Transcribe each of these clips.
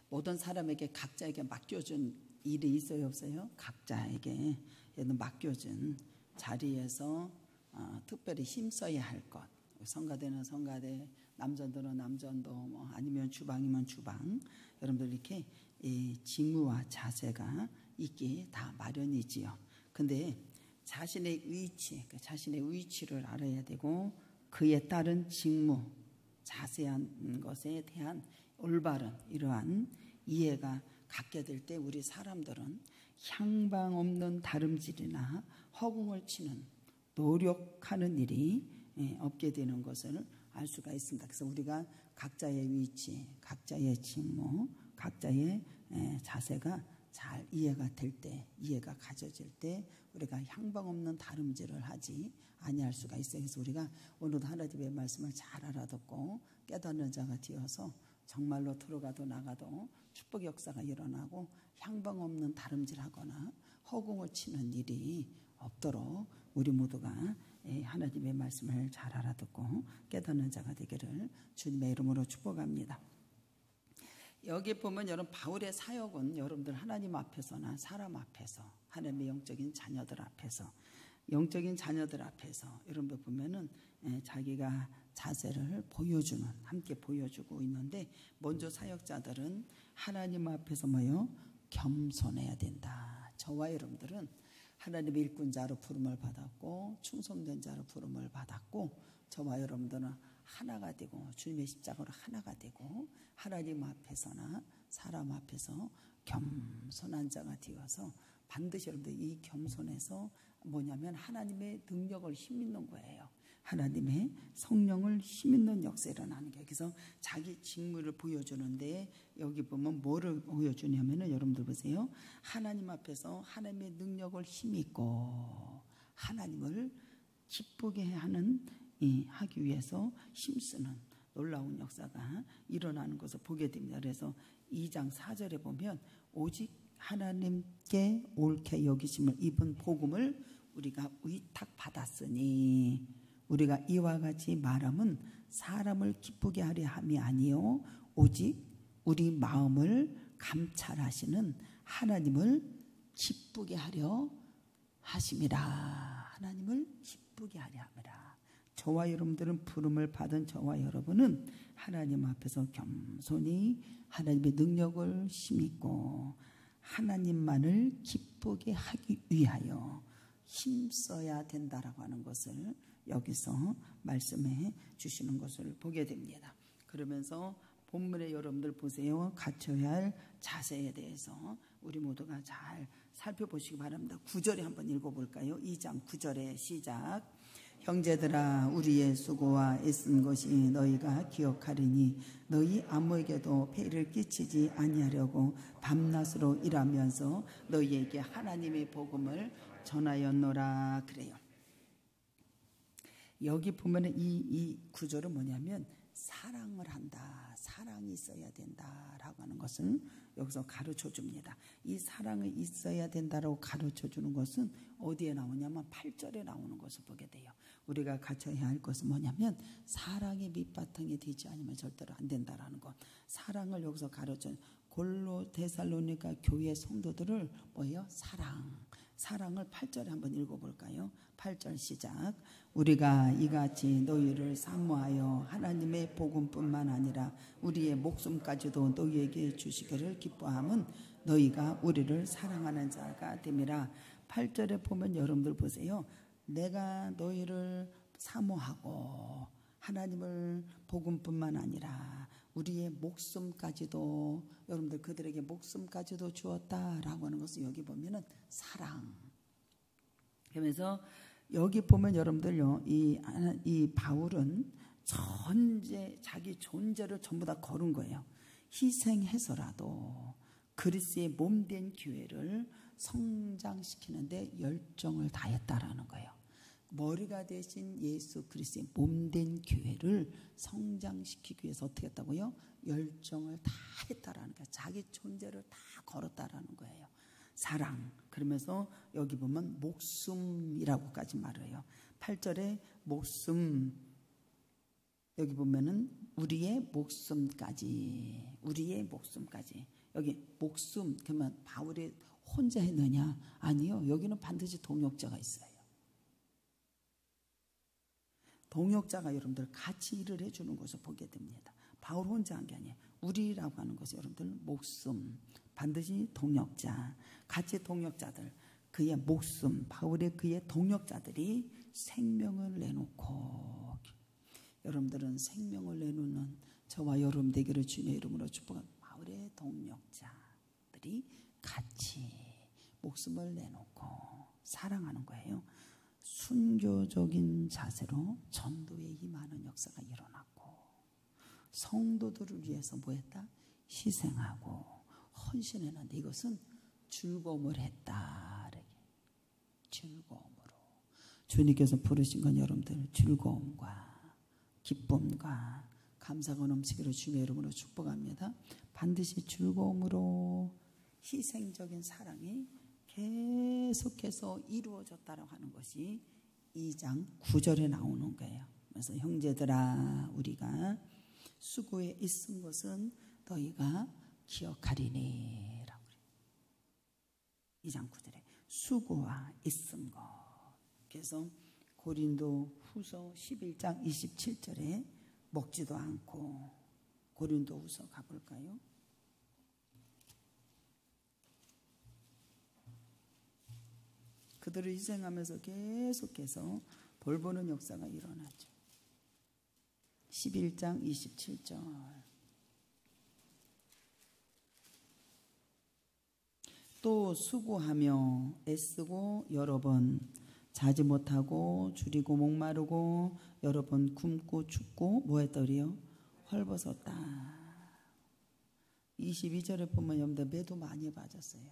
모든 사람에게 각자에게 맡겨준 일이 있어요, 없어요? 각자에게 맡겨준 자리에서 특별히 힘써야 할 것. 성가대는 성가대, 남전도는 남전도, 뭐 아니면 주방이면 주방. 여러분들 이렇게 직무와 자세가 있기 다 마련이지요. 근데 자신의 위치를 알아야 되고 그에 따른 직무, 자세한 것에 대한 올바른 이러한 이해가 갖게 될 때 우리 사람들은 향방 없는 다름질이나 허공을 치는 노력하는 일이 없게 되는 것을 알 수가 있습니다. 그래서 우리가 각자의 위치, 각자의 직무, 각자의 자세가 잘 이해가 될 때, 이해가 가져질 때 우리가 향방 없는 다름질을 하지 아니할 수가 있어요. 그래서 우리가 오늘도 하나님의 말씀을 잘 알아듣고 깨닫는 자가 되어서 정말로 들어가도 나가도 축복의 역사가 일어나고 향방 없는 다름질하거나 허공을 치는 일이 없도록 우리 모두가 하나님의 말씀을 잘 알아듣고 깨닫는 자가 되기를 주님의 이름으로 축복합니다. 여기 보면 여러분 바울의 사역은 여러분들 하나님 앞에서나 사람 앞에서 하나님의 영적인 자녀들 앞에서 여러분들 보면은 자기가 자세를 보여주는 함께 보여주고 있는데 먼저 사역자들은 하나님 앞에서 뭐요? 겸손해야 된다. 저와 여러분들은 하나님의 일꾼자로 부름을 받았고 충성된 자로 부름을 받았고 저와 여러분들은 하나가 되고 주님의 십자가로 하나가 되고 하나님 앞에서나 사람 앞에서 겸손한 자가 되어서 반드시 여러분들 이 겸손에서 뭐냐면 하나님의 능력을 힘입는 거예요. 하나님의 성령을 힘있는 역사 일어나는 거예요. 그래서 자기 직무를 보여주는데 여기 보면 뭐를 보여주냐면은 여러분들 보세요. 하나님 앞에서 하나님의 능력을 힘있고 하나님을 기쁘게 하기 위해서 힘쓰는 놀라운 역사가 일어나는 것을 보게 됩니다. 그래서 2장 4절에 보면 오직 하나님께 옳게 여기심을 입은 복음을 우리가 위탁받았으니 우리가 이와 같이 말함은 사람을 기쁘게 하려 함이 아니요 오직 우리 마음을 감찰하시는 하나님을 기쁘게 하려 하심이라. 하나님을 기쁘게 하려 함이라. 저와 여러분들은 부름을 받은 저와 여러분은 하나님 앞에서 겸손히 하나님의 능력을 힘입고 하나님만을 기쁘게 하기 위하여 힘써야 된다라고 하는 것을 여기서 말씀해 주시는 것을 보게 됩니다. 그러면서 본문에 여러분들 보세요. 갖춰야 할 자세에 대해서 우리 모두가 잘 살펴보시기 바랍니다. 9절에 한번 읽어볼까요? 2장 9절에 시작. 형제들아 우리의 수고와 애쓴 것이 너희가 기억하리니 너희 아무에게도 폐를 끼치지 아니하려고 밤낮으로 일하면서 너희에게 하나님의 복음을 전하였노라. 그래요. 여기 보면 이 구절은 뭐냐면 사랑을 한다. 사랑이 있어야 된다라고 하는 것은 여기서 가르쳐 줍니다. 이 사랑이 있어야 된다라고 가르쳐 주는 것은 어디에 나오냐면 8절에 나오는 것을 보게 돼요. 우리가 갖춰야 할 것은 뭐냐면 사랑의 밑바탕이 되지 않으면 절대로 안 된다라는 것. 사랑을 여기서 가르쳐 골로 데살로니가 교회 성도들을 뭐예요? 사랑을 8절에 한번 읽어볼까요? 8절 시작. 우리가 이같이 너희를 사모하여 하나님의 복음뿐만 아니라 우리의 목숨까지도 너희에게 주시기를 기뻐함은 너희가 우리를 사랑하는 자가 됨이라. 8절에 보면 여러분들 보세요. 내가 너희를 사모하고 하나님을 복음뿐만 아니라 우리의 목숨까지도 여러분들 그들에게 목숨까지도 주었다라고 하는 것을 여기 보면은 사랑. 그러면서 여기 보면 여러분들요 이 바울은 자기 존재를 전부 다 걸은 거예요. 희생해서라도 그리스도의 몸된 교회를 성장시키는데 열정을 다했다라는 거예요. 머리가 되신 예수 그리스도의 몸된 교회를 성장시키기 위해서 어떻게 했다고요? 열정을 다 했다라는 거예요. 자기 존재를 다 걸었다라는 거예요. 사랑. 그러면서 여기 보면 목숨이라고까지 말해요. 8절에 목숨 여기 보면은 우리의 목숨까지 여기 목숨 그러면 바울이 혼자 했느냐? 아니요. 여기는 반드시 동역자가 있어요. 동역자가 여러분들 같이 일을 해주는 것을 보게 됩니다. 바울 혼자 한 게 아니에요. 우리라고 하는 것이 여러분들 목숨, 반드시 동역자, 같이 동역자들, 그의 목숨, 바울의 그의 동역자들이 생명을 내놓고, 여러분들은 생명을 내놓는 저와 여러분 되기를 주님의 이름으로 축복합니다. 바울의 동역자들이 같이 목숨을 내놓고 사랑하는 거예요. 순교적인 자세로 전도에 임하는 역사가 일어났고, 성도들을 위해서 뭐 했다? 희생하고 헌신했는데 이것은 즐거움을 했다. 즐거움으로. 주님께서 부르신 건 여러분들 즐거움과 기쁨과 감사가 넘치기를 주님의 이름으로 축복합니다. 반드시 즐거움으로 희생적인 사랑이 계속해서 이루어졌다라고 하는 것이 2장 9절에 나오는 거예요. 그래서 형제들아 우리가 수고에 있은 것은 너희가 기억하리니 라고 그래요. 2장 9절에 수고와 있은 것. 그래서 고린도 후서 11장 27절에 먹지도 않고, 고린도 후서 가볼까요? 그들을 희생하면서 계속해서 돌보는 역사가 일어나죠. 11장 27절. 또 수고하며 애쓰고 여러 번 자지 못하고 줄이고 목마르고 여러 번 굶고 춥고 뭐 했더리요? 헐벗었다. 22절에 보면 여러분들 매도 많이 빠졌어요.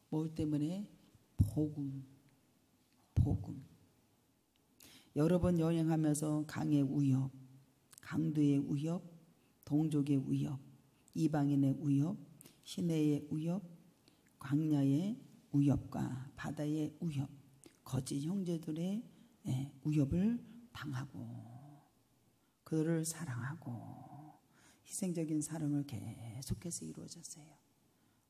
뭐 때문에? 복음. 여러 번 여행하면서 강의 위협, 강도의 위협, 동족의 위협, 이방인의 위협, 시내의 위협, 광야의 위협과 바다의 위협, 거짓 형제들의 위협을 당하고 그들을 사랑하고 희생적인 사랑을 계속해서 이루어졌어요.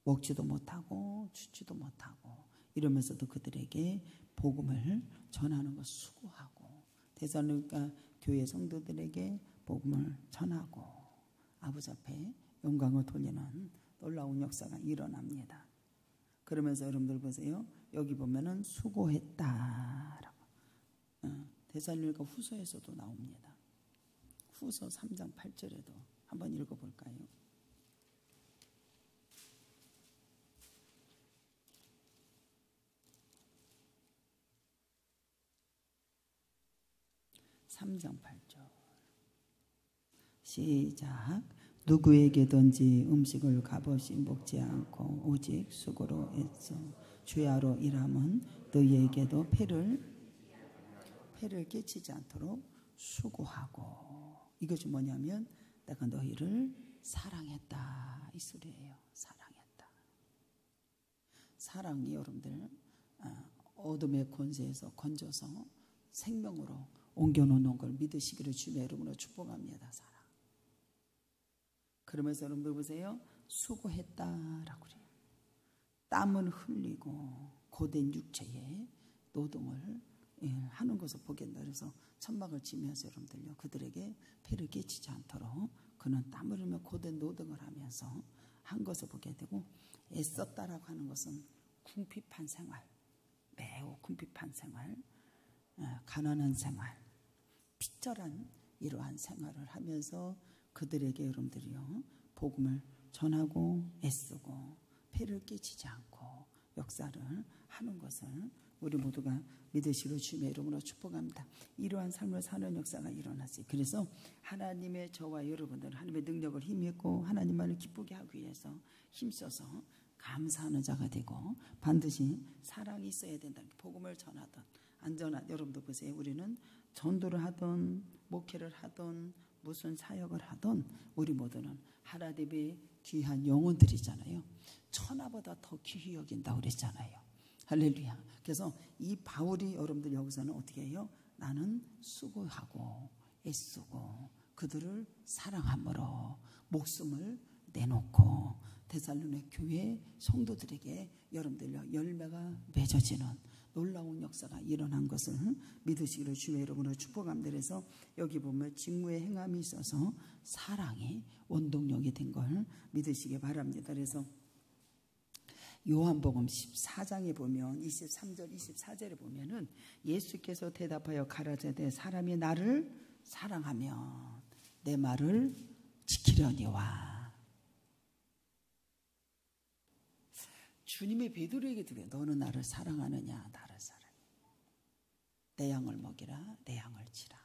먹지도 못하고 추지도 못하고 이러면서도 그들에게 복음을 전하는 것 수고하고 데살로니가 교회 성도들에게 복음을 전하고 아버지 앞에 영광을 돌리는 놀라운 역사가 일어납니다. 그러면서 여러분들 보세요. 여기 보면은 수고했다라고. 데살로니가 후서에서도 나옵니다. 후서 3장 8절에도 한번 읽어볼까요? (3장 8절) 시작. 누구에게든지 음식을 값없이 먹지 않고 오직 수고로 애써 주야로 일함은 너희에게도 폐를 끼치지 않도록 수고하고. 이것이 뭐냐면 내가 너희를 사랑했다 이 소리예요. 사랑했다. 사랑이 여러분들 어둠의 권세에서 건져서 생명으로 옮겨놓는 걸 믿으시기를 주님의 이름으로 축복합니다. 사랑. 그러면서 여러분들 보세요. 수고했다라고 그래요. 땀을 흘리고 고된 육체에 노동을 하는 것을 보게 된다. 그래서 천막을 치면서 여러분들요, 그들에게 폐를 끼치지 않도록 그는 땀을 흘리며 고된 노동을 하면서 한 것을 보게 되고, 애썼다라고 하는 것은 궁핍한 생활, 매우 궁핍한 생활, 가난한 생활, 피절한 이러한 생활을 하면서 그들에게 여러분들이요 복음을 전하고 애쓰고 폐를 끼치지 않고 역사를 하는 것을 우리 모두가 믿으시기를 주님의 이름으로 축복합니다. 이러한 삶을 사는 역사가 일어났어요. 그래서 하나님의 저와 여러분들 하나님의 능력을 힘입고 하나님만을 기쁘게 하기 위해서 힘써서 감사하는 자가 되고 반드시 사랑이 있어야 된다. 복음을 전하던 안전한, 여러분도 보세요. 우리는 전도를 하던 목회를 하던 무슨 사역을 하던 우리 모두는 하나님의 귀한 영혼들이잖아요. 천하보다 더 귀히 여긴다고 그랬잖아요. 할렐루야. 그래서 이 바울이 여러분들 여기서는 어떻게 해요? 나는 수고하고 애쓰고 그들을 사랑함으로 목숨을 내놓고 데살로니가 교회 성도들에게 여러분들요 열매가 맺어지는 놀라운 역사가 일어난 것을 믿으시기를 주의 이름으로 축복합니다. 그래서 여기 보면 직무의 행함이 있어서 사랑이 원동력이 된 걸 믿으시기 바랍니다. 그래서 요한복음 14장에 보면 23절 24절에 보면은 예수께서 대답하여 가라사대 사람이 나를 사랑하면 내 말을 지키려니와. 주님이 베드로에게 드려 너는 나를 사랑하느냐. 나를 사랑해. 내 양을 먹이라. 내 양을 치라.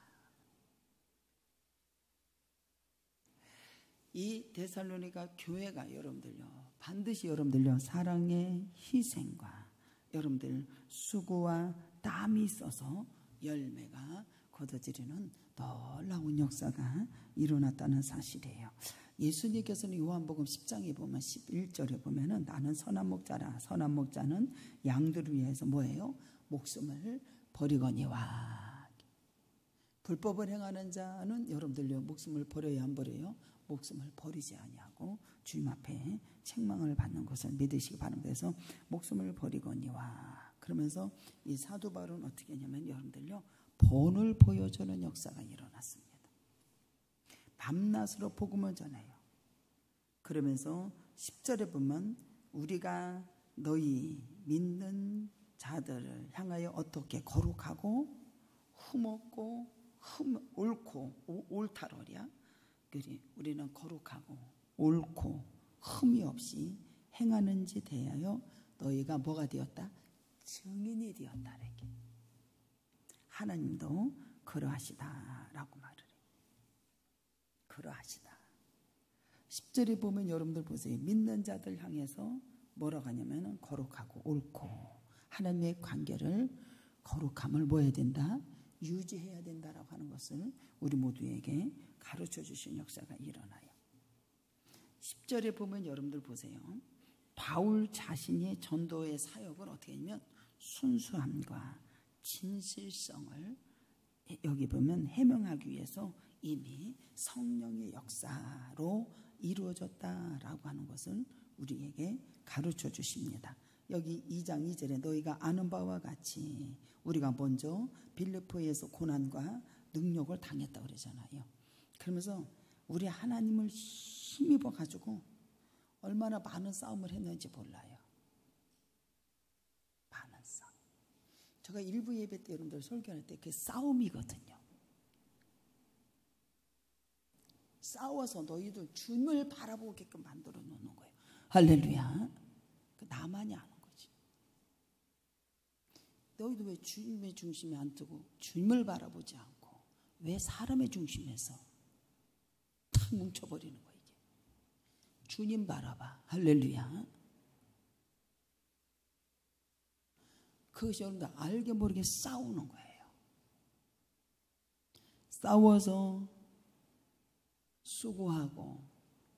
이 데살로니가 교회가 여러분들요 반드시 여러분들요 사랑의 희생과 여러분들 수고와 땀이 있어서 열매가 거둬지는 놀라운 역사가 일어났다는 사실이에요. 예수님께서는 요한복음 10장에 보면 11절에 보면은 나는 선한 목자라. 선한 목자는 양들을 위해서 뭐예요? 목숨을 버리거니와. 불법을 행하는 자는 여러분들요 목숨을 버려야 안 버려요? 목숨을 버리지 아니하고 주님 앞에 책망을 받는 것을 믿으시기 바랍니다. 그래서 목숨을 버리거니와. 그러면서 이 사도 바울은 어떻게 했냐면 여러분들요 본을 보여주는 역사가 일어났습니다. 밤낮으로 복음을 전해요. 그러면서 10절에 보면 우리가 너희 믿는 자들을 향하여 어떻게 거룩하고 흠없고 옳고 옳다로랴. 우리는 거룩하고 옳고 흠이 없이 행하는지 대하여 너희가 뭐가 되었다? 증인이 되었다. 이렇게. 하나님도 그러하시다라고 말을 해요. 그러하시다. 10절에 보면 여러분들 보세요. 믿는 자들 향해서 뭐라고 하냐면 거룩하고 옳고 하나님의 관계를 거룩함을 뭐 해야 된다? 유지해야 된다라고 하는 것을 우리 모두에게 가르쳐 주신 역사가 일어나요. 10절에 보면 여러분들 보세요. 바울 자신의 전도의 사역을 어떻게 하냐면 순수함과 진실성을 여기 보면 해명하기 위해서 이미 성령의 역사로 이루어졌다라고 하는 것을 우리에게 가르쳐 주십니다. 여기 2장 2절에 너희가 아는 바와 같이 우리가 먼저 빌립보에서 고난과 능력을 당했다고 그러잖아요. 그러면서 우리 하나님을 힘입어 가지고 얼마나 많은 싸움을 했는지 몰라요. 많은 싸움. 제가 일부 예배 때 여러분들 설교할 때 그 싸움이거든요. 싸워서 너희들 주님을 바라보게끔 만들어 놓는 거예요. 할렐루야. 나만이 아는 거지. 너희도 왜 주님의 중심에 안 두고 주님을 바라보지 않고 왜 사람의 중심에서 탁 뭉쳐버리는 거예요. 이게. 주님 바라봐. 할렐루야. 그것이 여러분들 알게 모르게 싸우는 거예요. 싸워서 수고하고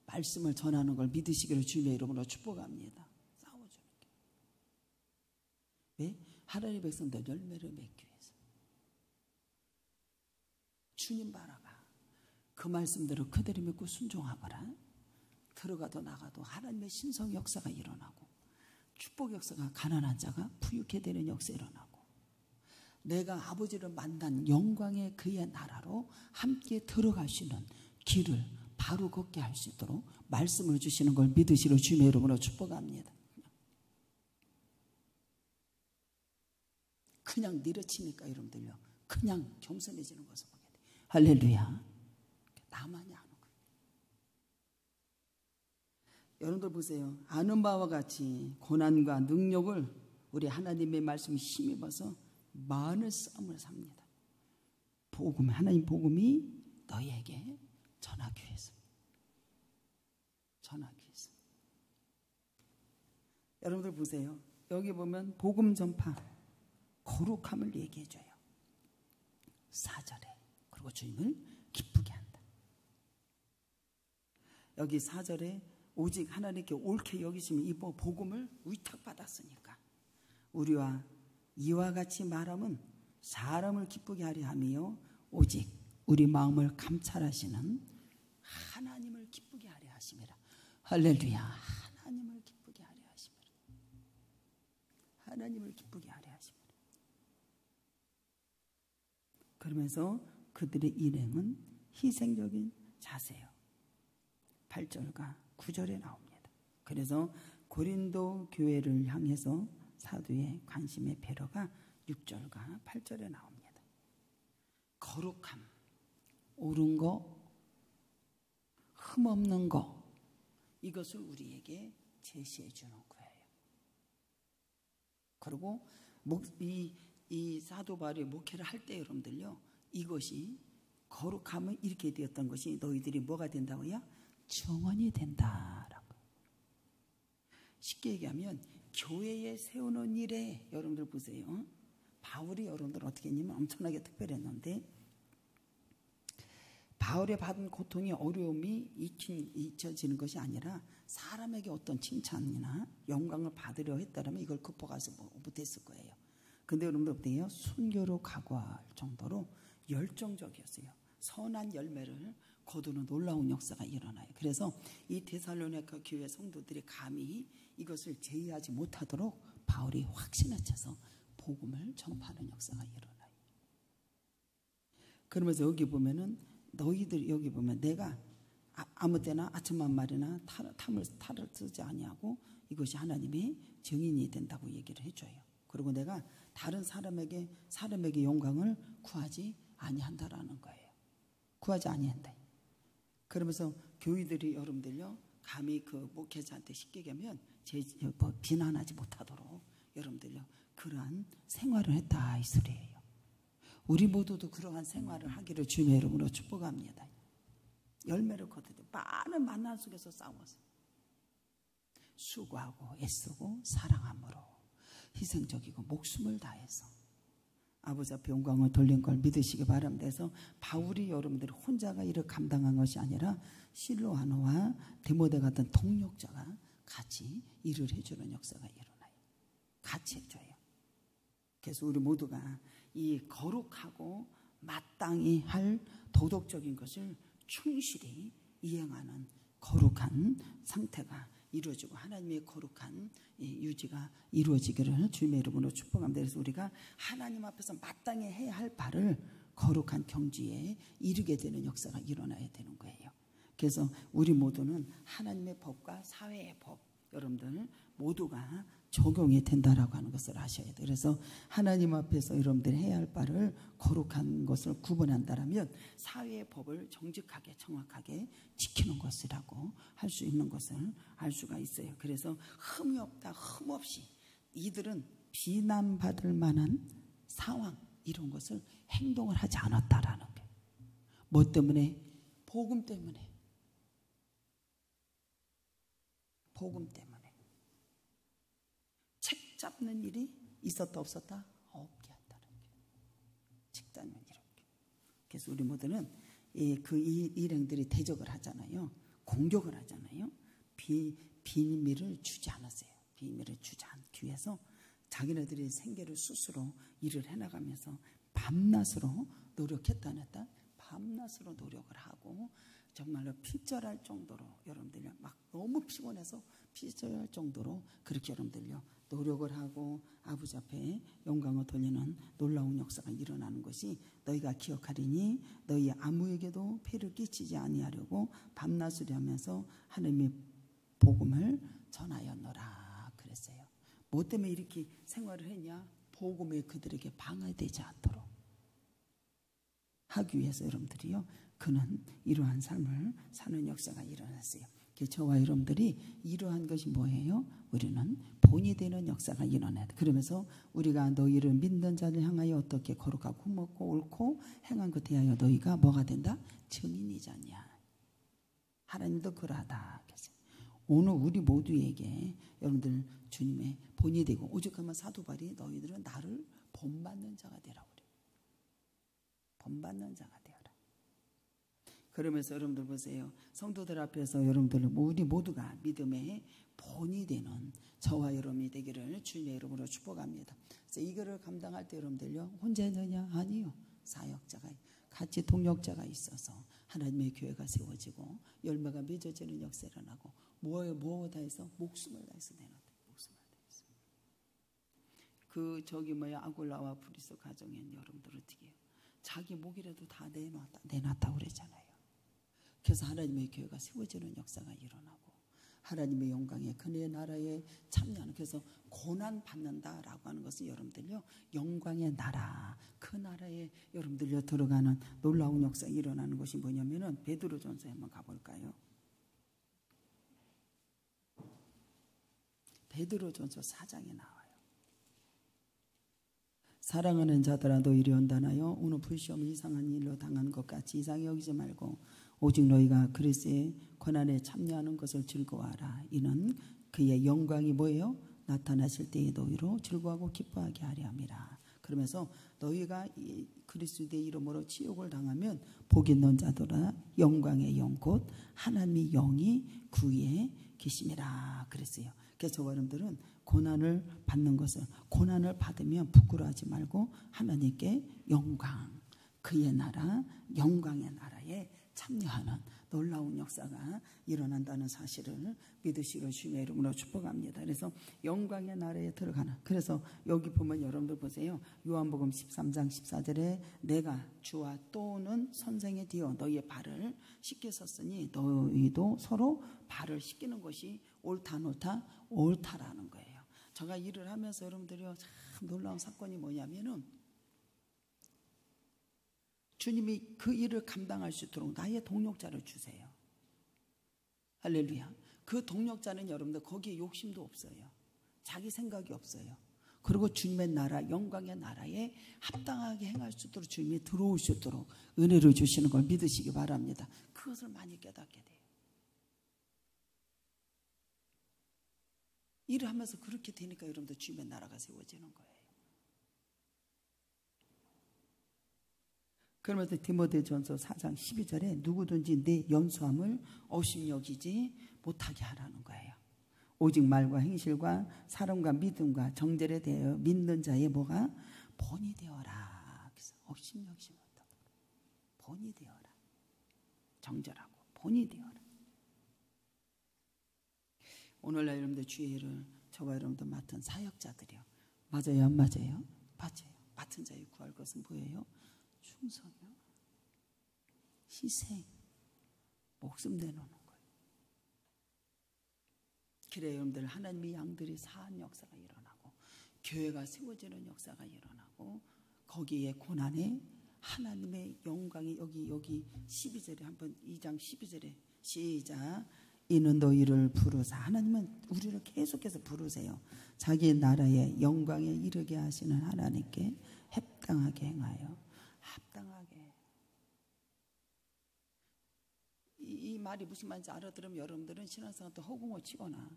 말씀을 전하는 걸 믿으시기를 주님의 이름으로 축복합니다. 싸워주는 게. 왜? 하나님의 백성들 열매를 맺기 위해서. 주님 바라봐. 그 말씀대로 그대로 믿고 순종하거라. 들어가도 나가도 하나님의 신성 역사가 일어나고 축복 역사가 가난한 자가 부유케 되는 역사 일어나고 내가 아버지를 만난 영광의 그의 나라로 함께 들어갈 수 있는 길을 바로 걷게 할 수 있도록 말씀을 주시는 걸 믿으시러 주님의 이름으로 축복합니다. 그냥 내려치니까 여러분들요. 그냥 겸손해지는 것을 보게 돼. 할렐루야. 나만이 아는 거예요. 여러분들 보세요. 아는 바와 같이 고난과 능력을 우리 하나님의 말씀에 힘입어서 많은 싸움을 삽니다. 복음, 하나님 복음이 너희에게 전하기 위해서. 전하기 위해서. 여러분들 보세요. 여기 보면 복음 전파, 거룩함을 얘기해줘요. 4절에. 그리고 주님을 기쁘게 한다. 여기 4절에 오직 하나님께 옳게 여기시면 이 복음을 위탁받았으니까 우리와 이와 같이 말함은 사람을 기쁘게 하려 함이요 오직 우리 마음을 감찰하시는 하나님을 기쁘게 하려 하심이라. 할렐루야. 하나님을 기쁘게 하려 하심이라. 하나님을 기쁘게 하려 하심이라. 그러면서 그들의 일행은 희생적인 자세요. 8절과 9절에 나옵니다. 그래서 고린도 교회를 향해서 사도의 관심의 배려가 6절과 8절에 나옵니다. 거룩함, 옳은 거, 흠없는 거, 이것을 우리에게 제시해 주는 거예요. 그리고 이 사도 바울이 목회를 할 때 여러분들요, 이것이 거룩함은 이렇게 되었던 것이 너희들이 뭐가 된다고요? 증언이 된다라고. 쉽게 얘기하면 교회에 세우는 일에 여러분들 보세요. 바울이 여러분들 어떻게 했냐면 엄청나게 특별했는데, 바울의 받은 고통이 어려움이 잊혀지는 것이 아니라 사람에게 어떤 칭찬이나 영광을 받으려 했다면 이걸 극복하지 못했을 거예요. 근데 여러분들 어때요? 순교로 각오할 정도로 열정적이었어요. 선한 열매를 거두는 놀라운 역사가 일어나요. 그래서 이 데살로니가 교회 성도들이 감히 이것을 제의하지 못하도록 바울이 확신에 차서 복음을 전파하는 역사가 일어나요. 그러면서 여기 보면은 너희들 여기 보면 내가 아무 때나 아첨한 말이나 탈을 쓰지 아니하고 이것이 하나님의 증인이 된다고 얘기를 해줘요. 그리고 내가 다른 사람에게 영광을 구하지 아니한다라는 거예요. 구하지 아니한다. 그러면서 교회들이 여러분들요, 감히 그 목회자한테 쉽게 얘기하면 비난하지 못하도록 여러분들요, 그러한 생활을 했다 이 소리예요. 우리 모두도 그러한 생활을 하기를 주님의 이름으로 축복합니다. 열매를 거두되 많은 만난 속에서 싸워서 수고하고 애쓰고 사랑함으로 희생적이고 목숨을 다해서 아버지 앞에 영광을 돌린 걸 믿으시기 바랍니다. 그래서 바울이 여러분들이 혼자가 이를 감당한 것이 아니라 실로아노와 디모데 같은 동력자가 같이 일을 해주는 역사가 일어나요. 같이 해줘요. 그래서 우리 모두가 이 거룩하고 마땅히 할 도덕적인 것을 충실히 이행하는 거룩한 상태가 이루어지고 하나님의 거룩한 유지가 이루어지기를 주님의 이름으로 축복합니다. 그래서 우리가 하나님 앞에서 마땅히 해야 할 바를 거룩한 경지에 이르게 되는 역사가 일어나야 되는 거예요. 그래서 우리 모두는 하나님의 법과 사회의 법, 여러분들 모두가 적용이 된다라고 하는 것을 아셔야 돼요. 그래서 하나님 앞에서 여러분들이 해야 할 바를 거룩한 것을 구분한다라면 사회의 법을 정직하게 정확하게 지키는 것이라고 할 수 있는 것을 알 수가 있어요. 그래서 흠이 없다, 흠 없이 이들은 비난받을 만한 상황 이런 것을 행동을 하지 않았다라는 게. 뭐 때문에? 복음 때문에. 복음 때문에. 책 잡는 일이 있었다 없었다? 없게 한다는 게. 책 잡는 이렇게. 그래서 우리 모두는 그 일행들이 대적을 하잖아요. 공격을 하잖아요. 비밀을 주지 않았어요. 비밀을 주지 않기 위해서 자기네들이 생계를 스스로 일을 해나가면서 밤낮으로 노력했다는 했다. 밤낮으로 노력을 하고 정말로 피절할 정도로 여러분들요, 막 너무 피곤해서 피절할 정도로 그렇게 여러분들요 노력을 하고 아버지 앞에 영광을 돌리는 놀라운 역사가 일어나는 것이 너희가 기억하리니 너희 아무에게도 폐를 끼치지 아니하려고 밤낮으로 하면서 하나님의 복음을 전하였노라 그랬어요. 뭐 때문에 이렇게 생활을 했냐? 복음에 그들에게 방해되지 않도록 하기 위해서 여러분들이요, 그는 이러한 삶을 사는 역사가 일어났어요. 저와 여러분들이 이러한 것이 뭐예요? 우리는 본이 되는 역사가 일어나요. 그러면서 우리가 너희를 믿는 자를 향하여 어떻게 거룩하고 흠없고 옳고 행한 것 대하여 너희가 뭐가 된다? 증인이잖냐. 하나님도 그러하다. 오늘 우리 모두에게 여러분들 주님의 본이 되고 오죽하면 사도 바울이 너희들은 나를 본받는 자가 되라 그래요. 본받는 자가 되어라. 그러면서 여러분들 보세요. 성도들 앞에서 여러분들 우리 모두가 믿음의 본이 되는 저와 여러분이 되기를 주님의 이름으로 축복합니다. 그래서 이거를 감당할 때 여러분들요 혼자 되냐? 아니요. 사역자가 같이 동력자가 있어서 하나님의 교회가 세워지고 열매가 맺어지는 역사를 일어나고 뭐 다해서 목숨을 다해서 내놨다. 목숨을 다해서. 그 아굴라와 브리스 가정엔 여러분들 어떻게 해요? 자기 목이라도 다 내놨다고 그러잖아요. 그래서 하나님의 교회가 세워지는 역사가 일어나고 하나님의 영광에 그의 나라에 참여하는, 그래서 고난 받는다라고 하는 것은 여러분들요 영광의 나라, 그 나라에 여러분들요 들어가는 놀라운 역사가 일어나는 것이 뭐냐면은 베드로전서에 한번 가볼까요? 베드로전서 4장에 나와요. 사랑하는 자들아 너희를 연단하여 오늘 불시험을 이상한 일로 당한 것 같이 이상히 여기지 말고 오직 너희가 그리스도의 고난에 참여하는 것을 즐거워하라. 이는 그의 영광이 뭐예요? 나타나실 때에 너희로 즐거워하고 기뻐하게 하려 함이라. 그러면서 너희가 이 그리스도의 이름으로 치욕을 당하면 복 있는 자들아 영광의 영 곧 하나님의 영이 그 위에 계심이라 그랬어요. 그래서 여러분들은 고난을 받는 것을, 고난을 받으면 부끄러워하지 말고 하나님께 영광, 그의 나라, 영광의 나라에 참여하는 놀라운 역사가 일어난다는 사실을 믿으시고 주님의 이름으로 축복합니다. 그래서 영광의 나라에 들어가는, 그래서 여기 보면 여러분들 보세요. 요한복음 13장 14절에 내가 주와 또는 선생의 뒤어 너희의 발을 씻겼었으니 너희도 서로 발을 씻기는 것이 옳다 옳다라는 거예요. 제가 일을 하면서 여러분들이요 참 놀라운 사건이 뭐냐면은 주님이 그 일을 감당할 수 있도록 나의 동력자를 주세요. 할렐루야. 그 동력자는 여러분들 거기에 욕심도 없어요. 자기 생각이 없어요. 그리고 주님의 나라, 영광의 나라에 합당하게 행할 수 있도록 주님이 들어올 수 있도록 은혜를 주시는 걸 믿으시기 바랍니다. 그것을 많이 깨닫게 돼요. 일을 하면서 그렇게 되니까 여러분들 주님의 나라가 세워지는 거예요. 그러면서 디모데전서 4장 12절에 누구든지 내 연수함을 업신여기지 못하게 하라는 거예요. 오직 말과 행실과 사랑과 믿음과 정절에 대하여 믿는 자의 뭐가 본이 되어라. 그래서 업신여기지 못하고 본이 되어라. 정절하고 본이 되어라. 오늘날 여러분들 주의를 저와 여러분들 맡은 사역자들이요. 맞아요, 안 맞아요? 맞아요. 맡은 자의 구할 것은 뭐예요? 충성이요. 희생. 목숨 내놓는 거예요. 그래 여러분들 하나님의 양들이 사한 역사가 일어나고 교회가 세워지는 역사가 일어나고 거기에 고난에 하나님의 영광이 여기 12절에 한번 2장 12절에 시작. 이는 너희를 부르사. 하나님은 우리를 계속해서 부르세요. 자기 나라의 영광에 이르게 하시는 하나님께 합당하게 행하여. 합당하게. 이 말이 무슨 말인지 알아들으면 여러분들은 신앙생활 때 허공을 치거나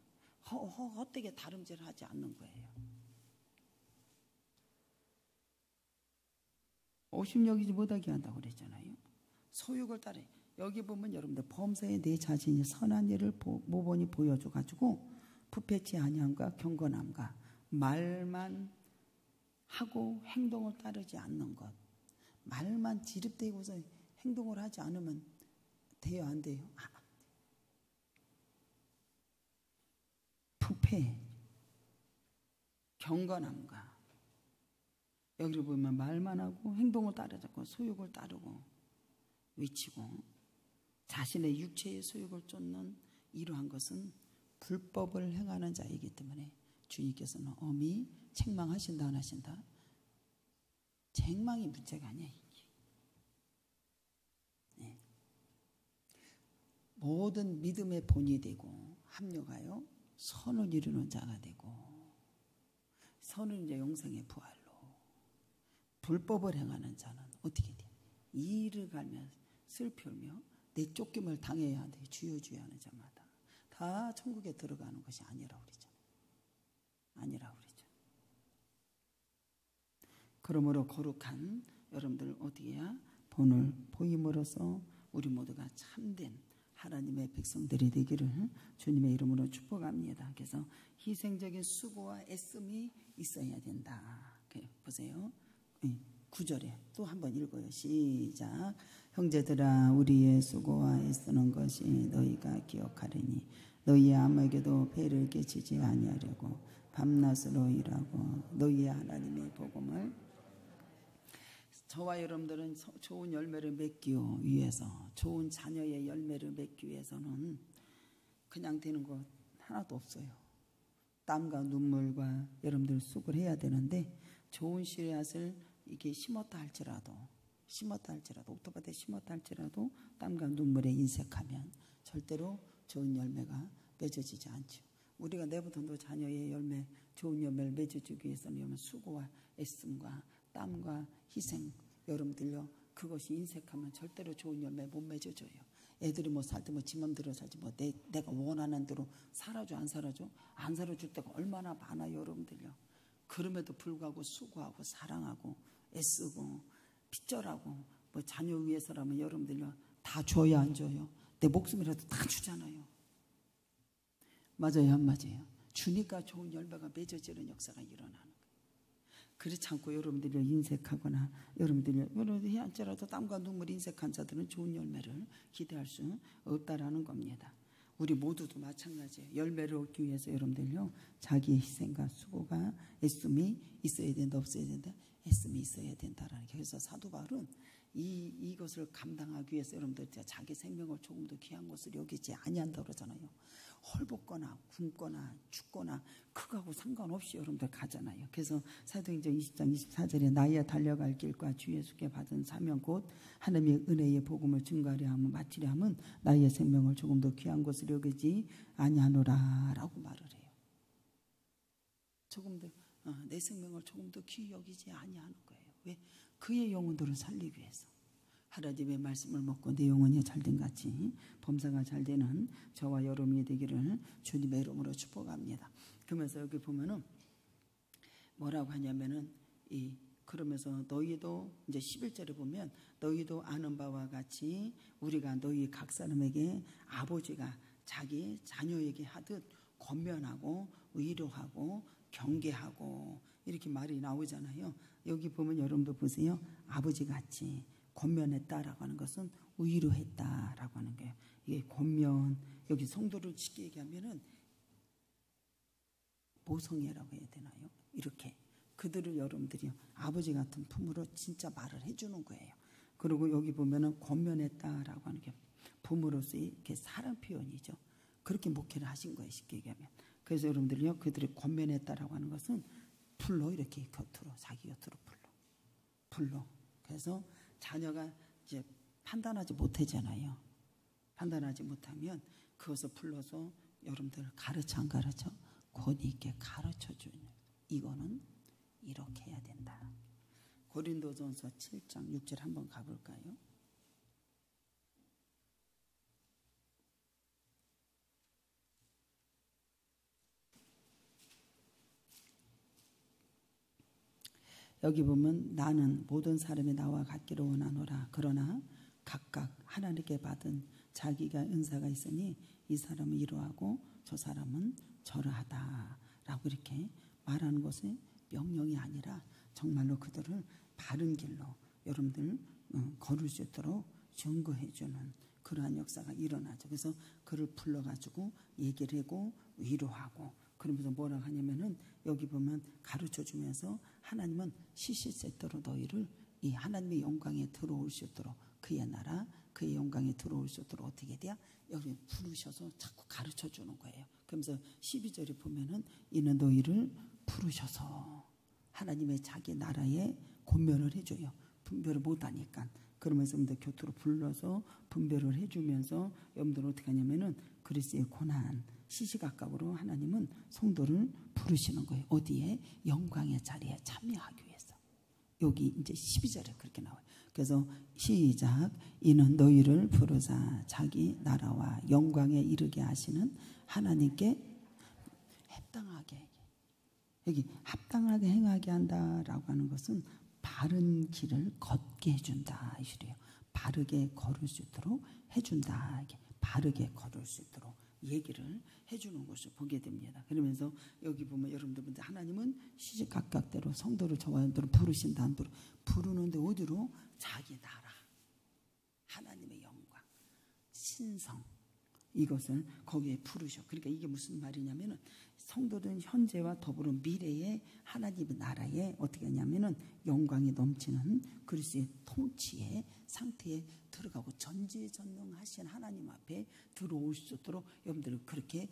헛되게 다름질을 하지 않는 거예요. 오심여기지 못하게 한다고 그랬잖아요. 소욕을 따르. 여기 보면 여러분들 범사에 내 자신이 선한 일을 모범히 보여줘가지고 부패치 아니함과 경건함과 말만 하고 행동을 따르지 않는 것. 말만 지립대고서 행동을 하지 않으면 돼요, 안 돼요? 부패, 경건함과 여기를 보면 말만 하고 행동을 따르자고 소욕을 따르고 외치고 자신의 육체의 소욕을 쫓는 이러한 것은 불법을 행하는 자이기 때문에 주님께서는 엄히 책망하신다 안 하신다? 책망이 문제가 아니야. 네. 모든 믿음의 본이 되고 합력하여 선을 이루는 자가 되고 선은 이제 영생의 부활로 불법을 행하는 자는 어떻게 돼? 이를 갈며 슬피울며 내 쫓김을 당해야 돼. 주여 하는 자마다 다 천국에 들어가는 것이 아니라고 그러잖아요. 아니라고 그러죠. 그러므로 거룩한 여러분들 어떻게 해야 본을 보임으로써 우리 모두가 참된 하나님의 백성들이 되기를 주님의 이름으로 축복합니다. 그래서 희생적인 수고와 애씀이 있어야 된다. 보세요. 9절에 또 한번 읽어요. 시작. 형제들아 우리의 수고와 애쓰는 것이 너희가 기억하리니 너희의 아무에게도 배를 끼치지 아니하려고 밤낮으로 일하고 너희의 하나님의 복음을 저와 여러분들은 좋은 열매를 맺기 위해서 좋은 자녀의 열매를 맺기 위해서는 그냥 되는 것 하나도 없어요. 땀과 눈물과 여러분들 수고를 해야 되는데 좋은 씨앗을 이게 심었다 할지라도 옥토밭에 심었다 할지라도 땀과 눈물에 인색하면 절대로 좋은 열매가 맺어지지 않죠. 우리가 내부터 자녀의 열매, 좋은 열매를 맺어주기 위해서는 수고와 애씀과 땀과 희생, 여러분들요 그것이 인색하면 절대로 좋은 열매 못 맺어줘요. 애들이 뭐 살 때 뭐 지 맘대로 살지 뭐 내가 원하는 대로 살아줘 안 살아줘? 안 살아줄 때가 얼마나 많아요 여러분들요. 그럼에도 불구하고 수고하고 사랑하고 애쓰고 핏절하고 뭐 자녀 위해서라면 여러분들요 다 줘야 안 줘요? 내 목숨이라도 다 주잖아요. 맞아요 안 맞아요? 주니까 좋은 열매가 맺어지는 역사가 일어나는 거예요. 그렇지 않고 여러분들이 인색하거나 여러분들이 해안죄라도 땀과 눈물 인색한 자들은 좋은 열매를 기대할 수 없다라는 겁니다. 우리 모두도 마찬가지예요. 열매를 얻기 위해서 여러분들요 자기의 희생과 수고가 애씀이 있어야 된다 없어야 된다? 애씀이 있어야 된다라는 게. 그래서 사도 바울은 이것을 감당하기 위해서 여러분들 자기 생명을 조금 더 귀한 것을 여기지 아니한다고 그러잖아요. 헐벗거나 굶거나 죽거나 그거하고 상관없이 여러분들 가잖아요. 그래서 사도행전 20장 24절에 나의 달려갈 길과 주 예수께 받은 사명 곧 하나님의 은혜의 복음을 증거하려 하면 마치려 하면 나의 생명을 조금 더 귀한 것을 여기지 아니하노라 라고 말을 해요. 조금 더 내 생명을 조금 더 귀히 여기지 아니하는 거예요. 왜? 그의 영혼들을 살리기 위해서. 하나님의 말씀을 먹고 내 영혼이 잘된 같이 범사가 잘되는 저와 여러분이 되기를 주님의 이름으로 축복합니다. 그러면서 여기 보면은 뭐라고 하냐면은 그러면서 너희도 이제 11절에 보면 너희도 아는 바와 같이 우리가 너희 각 사람에게 아버지가 자기 자녀에게 하듯 권면하고 위로하고 경계하고 이렇게 말이 나오잖아요. 여기 보면 여러분도 보세요. 아버지같이 권면했다라고 하는 것은 위로했다라고 하는 거예요. 이게 권면, 여기 성도를 쉽게 얘기하면은 모성애라고 해야 되나요? 이렇게 그들을 여러분들이 아버지 같은 품으로 진짜 말을 해주는 거예요. 그리고 여기 보면은 권면했다라고 하는 게 부모로서의 이렇게 사랑 표현이죠. 그렇게 목회를 하신 거예요. 쉽게 얘기하면. 그래서 여러분들이요 그들이 권면했다라고 하는 것은 불러 이렇게 곁으로 자기 곁으로 불러. 그래서 자녀가 이제 판단하지 못하잖아요. 판단하지 못하면 그것을 불러서 여러분들 가르쳐 안 가르쳐? 권위 있게 가르쳐 주는 이거는 이렇게 해야 된다. 고린도전서 7장 6절 한번 가볼까요? 여기 보면 나는 모든 사람이 나와 같기를 원하노라. 그러나 각각 하나님께 받은 자기가 은사가 있으니 이 사람은 이러하고 저 사람은 저러하다 라고 이렇게 말하는 것이 명령이 아니라 정말로 그들을 바른 길로 여러분들 걸을 수 있도록 증거해 주는 그러한 역사가 일어나죠. 그래서 그를 불러가지고 얘기를 하고 위로하고 그러면서 뭐라고 하냐면은 여기 보면 가르쳐 주면서 하나님은 시시때때로 너희를 이 하나님의 영광에 들어올 수 있도록 그의 나라 그의 영광에 들어올 수 있도록 어떻게 돼야 여기 부르셔서 자꾸 가르쳐 주는 거예요. 그러면서 12절에 보면은 이는 너희를 부르셔서 하나님의 자기 나라에 권면을 해줘요. 분별을 못하니까. 그러면서 여러분들 곁으로 불러서 분별을 해주면서 여러분들은 어떻게 하냐면은 그리스도의 고난 시시각각으로 하나님은 성도를 부르시는 거예요. 어디에? 영광의 자리에 참여하기 위해서. 여기 이제 12절에 그렇게 나와요. 그래서 시작. 이는 너희를 부르사 자기 나라와 영광에 이르게 하시는 하나님께 합당하게 여기 합당하게 행하게 한다라고 하는 것은 바른 길을 걷게 해준다. 이래요. 바르게 걸을 수 있도록 해준다. 바르게 걸을 수 있도록 얘기를 해주는 것을 보게 됩니다. 그러면서 여기 보면 여러분들 하나님은 시시각각대로 성도를 저와 여러분들을 부르신다. 부르는데 어디로? 자기 나라, 하나님의 영광, 신성, 이것을 거기에 부르셔. 그러니까 이게 무슨 말이냐면은 성도들은 현재와 더불어 미래의 하나님의 나라에 어떻게 하냐면은 영광이 넘치는 그리스도의 통치의 상태에 들어가고 전지전능하신 하나님 앞에 들어올 수 있도록 여러분들을 그렇게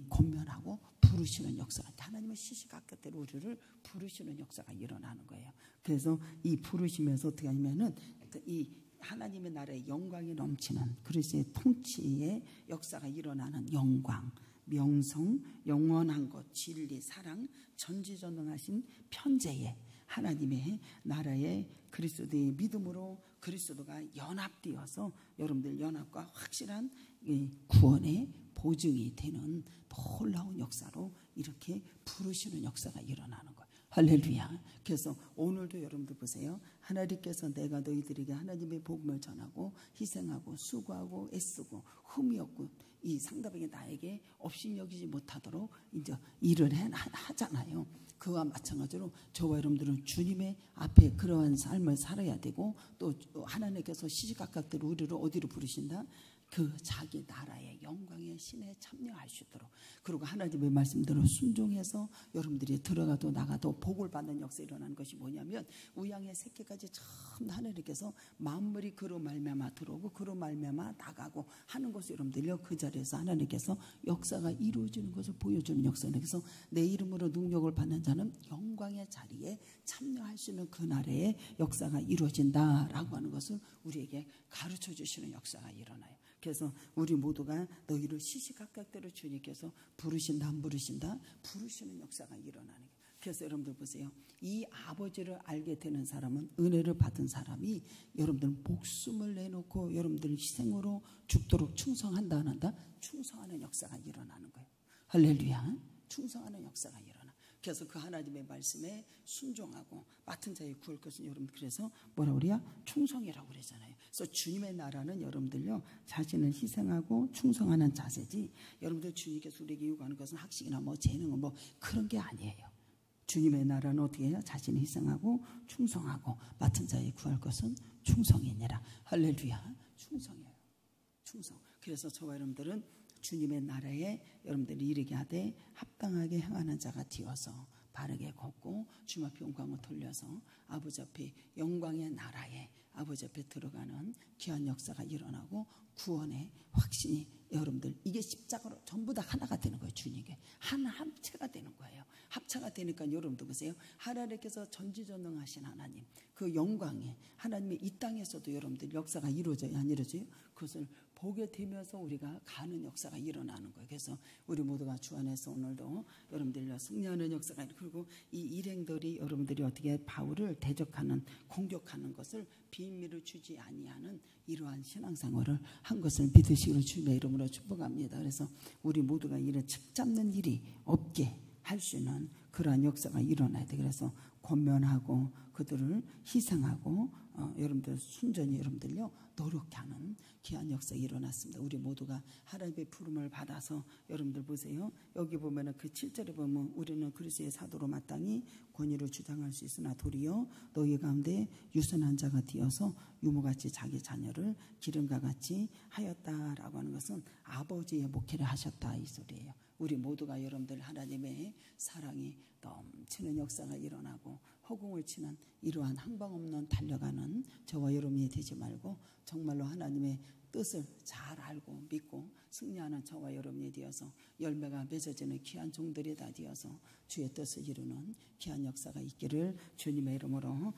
권면하고 부르시는 역사가, 하나님은 시시각각대로 우리를 부르시는 역사가 일어나는 거예요. 그래서 이 부르시면서 어떻게 하냐면은 이 하나님의 나라의 영광이 넘치는 그리스도의 통치의 역사가 일어나는 영광, 명성, 영원한 것, 진리, 사랑, 전지전능하신 편재의 하나님의 나라의 그리스도의 믿음으로 그리스도가 연합되어서 여러분들 연합과 확실한 구원의 보증이 되는 놀라운 역사로 이렇게 부르시는 역사가 일어나는 거예요. 할렐루야. 그래서 오늘도 여러분들 보세요. 하나님께서 내가 너희들에게 하나님의 복음을 전하고 희생하고 수고하고 애쓰고 흠이 없고 이 상대방이 나에게 업신여기지 못하도록 이제 일을 하잖아요. 그와 마찬가지로 저와 여러분들은 주님의 앞에 그러한 삶을 살아야 되고 또 하나님께서 시시각각대로 우리를 어디로 부르신다? 그 자기 나라의 영광의 신에 참여할 수 있도록, 그리고 하나님의 말씀대로 순종해서 여러분들이 들어가도 나가도 복을 받는 역사 일어나는 것이 뭐냐면 우양의 새끼까지 참 하나님께서 만물이 그로 말미암아 들어오고 그로 말미암아 나가고 하는 것을 여러분들이요 그 자리에서 하나님께서 역사가 이루어지는 것을 보여주는 역사는, 그래서 내 이름으로 능력을 받는 자는 영광의 자리에 참여할 수 있는 그 나라의 역사가 이루어진다라고 하는 것을 우리에게 가르쳐 주시는 역사가 일어나요. 그래서 우리 모두가 너희를 시시각각대로 주님께서 부르신다 안 부르신다? 부르시는 역사가 일어나는 거예요. 그래서 여러분들 보세요. 이 아버지를 알게 되는 사람은, 은혜를 받은 사람이 여러분들 목숨을 내놓고 여러분들 희생으로 죽도록 충성한다 안 한다? 충성하는 역사가 일어나는 거예요. 할렐루야. 충성하는 역사가 일어나. 그래서 그 하나님의 말씀에 순종하고 맡은 자의 구할 것은 여러분 그래서 뭐라 그래요? 충성이라고 그러잖아요. 그래서 주님의 나라는 여러분들요 자신을 희생하고 충성하는 자세지, 여러분들 주님께서 우리에게 요구하는 것은 학식이나 뭐 재능은 뭐 그런 게 아니에요. 주님의 나라는 어떻게 해요? 자신을 희생하고 충성하고 맡은 자의 구할 것은 충성이니라. 할렐루야. 충성이에요. 충성. 그래서 저와 여러분들은 주님의 나라에 여러분들이 이르게 하되 합당하게 행하는 자가 되어서 바르게 걷고 주님 앞에 영광을 돌려서 아버지 앞에 영광의 나라에 아버지 앞에 들어가는 귀한 역사가 일어나고 구원의 확신이 여러분들 이게 십자가로 전부 다 하나가 되는 거예요. 주님께 한 합체가 되는 거예요. 합체가 되니까 여러분들 보세요. 하나님께서 전지전능하신 하나님 그 영광에 하나님의 이 땅에서도 여러분들 역사가 이루어져야 안 이루어져요? 그것을 보게 되면서 우리가 가는 역사가 일어나는 거예요. 그래서 우리 모두가 주 안에서 오늘도 여러분들과 승리하는 역사가, 그리고 이 일행들이 여러분들이 어떻게 바울을 대적하는 공격하는 것을 비밀을 주지 아니하는 이러한 신앙생활을 한 것을 믿으시기로 주님의 이름으로 축복합니다. 그래서 우리 모두가 이런 책 잡는 일이 없게 할 수 있는 그러한 역사가 일어나야 돼. 그래서 권면하고 그들을 희생하고 여러분들 순전히 여러분들요 노력하는 귀한 역사가 일어났습니다. 우리 모두가 하나님의 부름을 받아서 여러분들 보세요. 여기 보면은 그 7절에 보면 우리는 그리스도의 사도로 마땅히 권위를 주장할 수 있으나 도리어 너희 가운데 유선한 자가 되어서 유모같이 자기 자녀를 기름과 같이 하였다라고 하는 것은 아버지의 목회를 하셨다 이 소리예요. 우리 모두가 여러분들 하나님의 사랑이 넘치는 역사가 일어나고 허공을 치는 이러한 항방 없는 달려가는 저와 여러분이 되지 말고 정말로 하나님의 뜻을 잘 알고 믿고 승리하는 저와 여러분이 되어서 열매가 맺어지는 귀한 종들이 다 되어서 주의 뜻을 이루는 귀한 역사가 있기를 주님의 이름으로